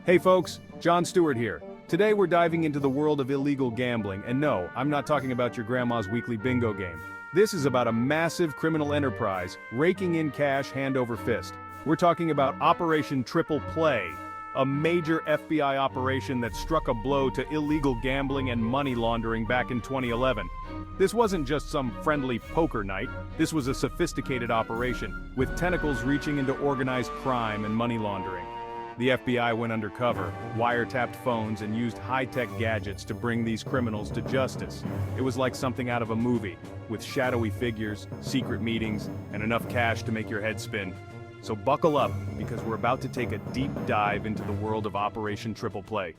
Hey folks, Jon Stewart here. Today we're diving into the world of illegal gambling, and no, I'm not talking about your grandma's weekly bingo game. This is about a massive criminal enterprise, raking in cash hand over fist. We're talking about Operation Triple Play, a major FBI operation that struck a blow to illegal gambling and money laundering back in 2011. This wasn't just some friendly poker night, this was a sophisticated operation, with tentacles reaching into organized crime and money laundering. The FBI went undercover, wiretapped phones, and used high-tech gadgets to bring these criminals to justice. It was like something out of a movie, with shadowy figures, secret meetings, and enough cash to make your head spin. So buckle up, because we're about to take a deep dive into the world of Operation Triple Play.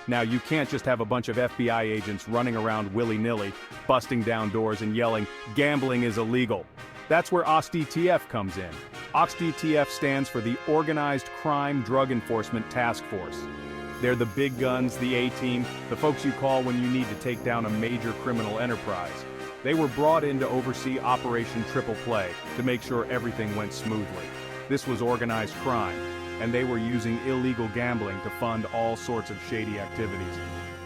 Now, you can't just have a bunch of FBI agents running around willy-nilly, busting down doors and yelling, "Gambling is illegal." That's where OXDTF comes in. OXDTF stands for the Organized Crime Drug Enforcement Task Force. They're the big guns, the A-team, the folks you call when you need to take down a major criminal enterprise. They were brought in to oversee Operation Triple Play, to make sure everything went smoothly. This was organized crime, and they were using illegal gambling to fund all sorts of shady activities.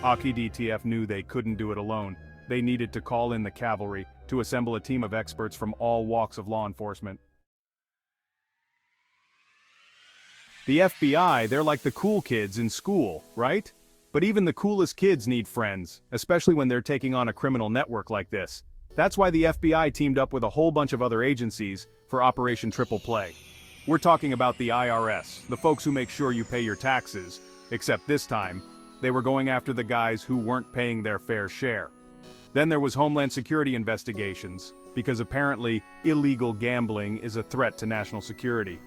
OXDTF knew they couldn't do it alone. They needed to call in the cavalry to assemble a team of experts from all walks of law enforcement. The FBI, they're like the cool kids in school, right? But even the coolest kids need friends, especially when they're taking on a criminal network like this. That's why the FBI teamed up with a whole bunch of other agencies for Operation Triple Play. We're talking about the IRS, the folks who make sure you pay your taxes, except this time, they were going after the guys who weren't paying their fair share. Then there was Homeland Security investigations, because apparently illegal gambling is a threat to national security.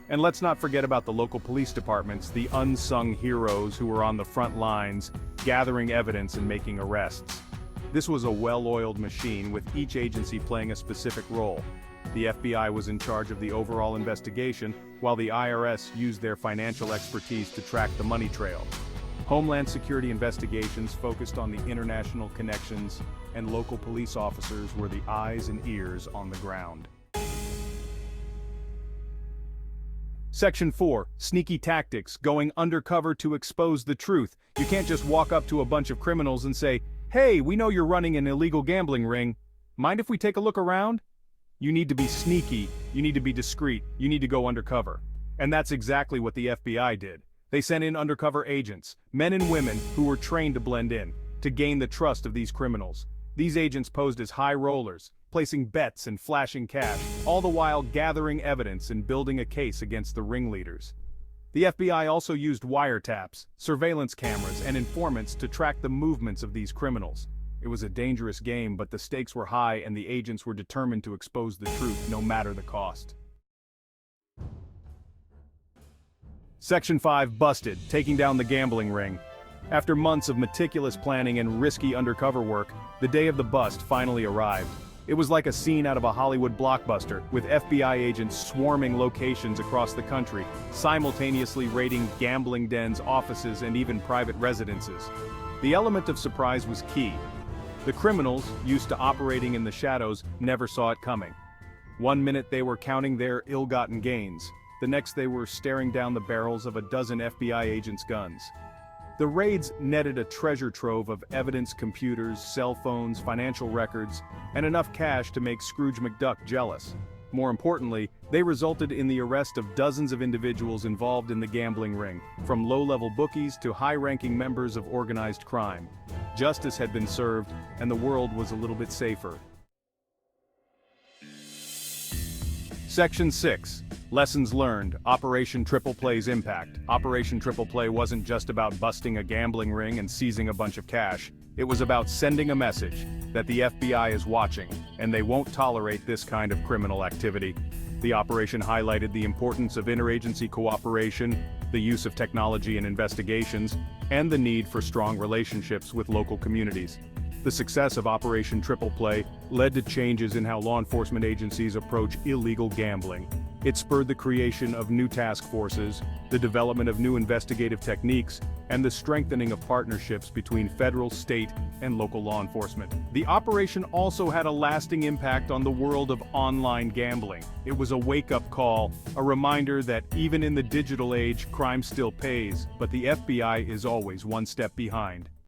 And let's not forget about the local police departments, the unsung heroes who were on the front lines, gathering evidence and making arrests. This was a well-oiled machine, with each agency playing a specific role. The FBI was in charge of the overall investigation, while the IRS used their financial expertise to track the money trail. Homeland Security investigations focused on the international connections, and local police officers were the eyes and ears on the ground. Section 4, Sneaky Tactics, going undercover to expose the truth. You can't just walk up to a bunch of criminals and say, "Hey, we know you're running an illegal gambling ring. Mind if we take a look around?" You need to be sneaky, you need to be discreet, you need to go undercover. And that's exactly what the FBI did. They sent in undercover agents, men and women who were trained to blend in, to gain the trust of these criminals. These agents posed as high rollers, placing bets and flashing cash, all the while gathering evidence and building a case against the ringleaders. The FBI also used wiretaps, surveillance cameras, and informants to track the movements of these criminals. It was a dangerous game, but the stakes were high and the agents were determined to expose the truth no matter the cost. Section 5, Busted, taking down the gambling ring. After months of meticulous planning and risky undercover work, the day of the bust finally arrived. It was like a scene out of a Hollywood blockbuster, with FBI agents swarming locations across the country, simultaneously raiding gambling dens, offices, and even private residences. The element of surprise was key. The criminals, used to operating in the shadows, never saw it coming. One minute they were counting their ill-gotten gains. The next they were staring down the barrels of a dozen FBI agents' guns. The raids netted a treasure trove of evidence, computers, cell phones, financial records, and enough cash to make Scrooge McDuck jealous. More importantly, they resulted in the arrest of dozens of individuals involved in the gambling ring, from low-level bookies to high-ranking members of organized crime. Justice had been served, and the world was a little bit safer. Section 6. Lessons learned, Operation Triple Play's impact. Operation Triple Play wasn't just about busting a gambling ring and seizing a bunch of cash. It was about sending a message that the FBI is watching, and they won't tolerate this kind of criminal activity. The operation highlighted the importance of interagency cooperation, the use of technology in investigations, and the need for strong relationships with local communities. The success of Operation Triple Play led to changes in how law enforcement agencies approach illegal gambling. It spurred the creation of new task forces, the development of new investigative techniques, and the strengthening of partnerships between federal, state, and local law enforcement. The operation also had a lasting impact on the world of online gambling. It was a wake-up call, a reminder that even in the digital age, crime still pays, but the FBI is always one step behind.